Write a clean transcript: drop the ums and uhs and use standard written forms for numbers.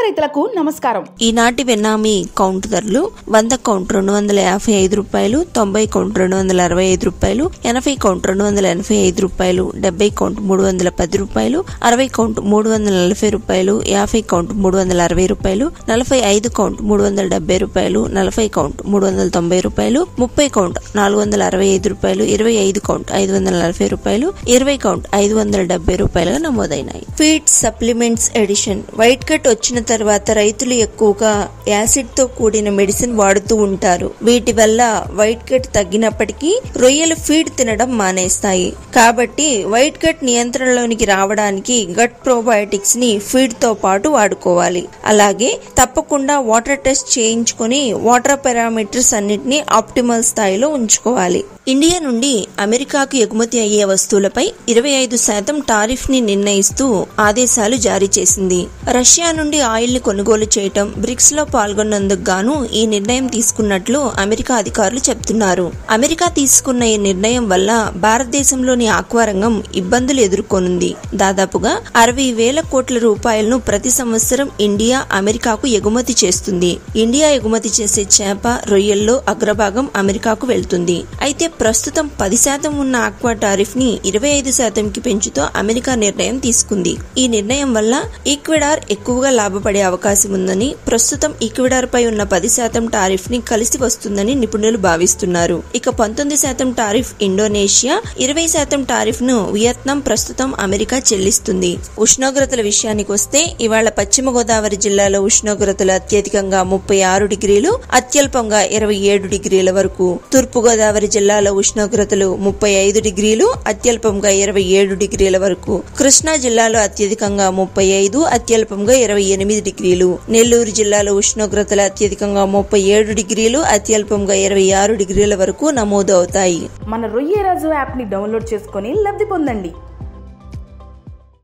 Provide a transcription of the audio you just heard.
రైతులకు నమస్కారం. ఈనాటి వెన్నామి కౌంట్ ధరలు 100 కౌంట్ 255 రూపాయలు, 90 కౌంట్ 265 రూపాయలు, 80 కౌంట్ 285 రూపాయలు, 70 కౌంట్ 310 రూపాయలు, 60 కౌంట్ 340 రూపాయలు, 50 కౌంట్ 360 రూపాయలు, 45 కౌంట్ 370 రూపాయలు, 40 కౌంట్ 390 రూపాయలు, 30 కౌంట్ 465 రూపాయలు, 25 కౌంట్ 540 రూపాయలు, 20 కౌంట్ 570 రూపాయలుగా నమోదైనాయి. Feed supplements addition white cut వచ్చిన తర్వాత రైతులు ఎక్కువగా యాసిడ్ తో కూడిన మెడిసిన్ వాడుతూ ఉంటారు. వీటి వల్ల వైట్ కట్ తగ్గినప్పటికీ రొయ్యలు ఫీడ్ తినడం మానేస్తాయి. కాబట్టి వైట్ కట్ నియంత్రణలోనికి రావడానికి గట్ ప్రోబయోటిక్స్ ని ఫీడ్ తో పాటు వాడుకోవాలి. అలాగే తప్పకుండా వాటర్ టెస్ట్ చేయించుకుని వాటర్ పారామీటర్స్ అన్నిటినీ ఆప్టిమల్ స్థాయిలో ఉంచుకోవాలి. ఇండియా నుండి అమెరికాకు ఎగుమతి అయ్యే వస్తువులపై 25% టారిఫ్ ని నిర్ణయిస్తూ ఆదేశాలు జారీ చేసింది. రష్యా నుండి ఆయిల్ ని కొనుగోలు చేయటం, బ్రిక్స్ లో పాల్గొన్నందుకు గాను ఈ నిర్ణయం తీసుకున్నట్లు అమెరికా అధికారులు చెబుతున్నారు. అమెరికా తీసుకున్న ఈ నిర్ణయం వల్ల భారతదేశంలోని ఆక్వా రంగం ఇబ్బందులు ఎదుర్కొనుంది. దాదాపుగా 60,000 కోట్ల రూపాయలను ప్రతి సంవత్సరం ఇండియా అమెరికాకు ఎగుమతి చేస్తుంది. ఇండియా ఎగుమతి చేసే చేప, రొయ్యల్లో అగ్రభాగం అమెరికాకు వెళ్తుంది. అయితే ప్రస్తుతం 10% ఉన్న ఆక్వా టారిఫ్ ని 25%కి పెంచుతూ అమెరికా నిర్ణయం తీసుకుంది. ఈ నిర్ణయం వల్ల ఈక్వెడార్ ఎక్కువగా లాభపడే అవకాశం ఉందని, ప్రస్తుతం ఈక్వెడార్ పై ఉన్న 10% టారిఫ్ ని కలిసి వస్తుందని నిపుణులు భావిస్తున్నారు. ఇక 19% టారిఫ్ ఇండోనేషియా, 20% టారిఫ్ ను వియత్నాం ప్రస్తుతం అమెరికా చెల్లిస్తుంది. ఉష్ణోగ్రతల విషయానికి వస్తే ఇవాళ పశ్చిమ గోదావరి జిల్లాలో ఉష్ణోగ్రతలు అత్యధికంగా 36 డిగ్రీలు, అత్యల్పంగా 27 డిగ్రీల వరకు, తూర్పు గోదావరి జిల్లాలో ఉష్ణోగ్రతలు 35 డిగ్రీలు, అత్యల్పంగా 27 డిగ్రీల వరకు, కృష్ణా జిల్లాలో అత్యధికంగా 35, అత్యల్పంగా 28 డిగ్రీలు, నెల్లూరు జిల్లాలో ఉష్ణోగ్రతలు అత్యధికంగా 37 డిగ్రీలు, అత్యల్పంగా 26 డిగ్రీల వరకు నమోదు అవుతాయి. మన రొయ్యరాజు యాప్ ని డౌన్లోడ్ చేసుకుని లబ్ధి పొందండి.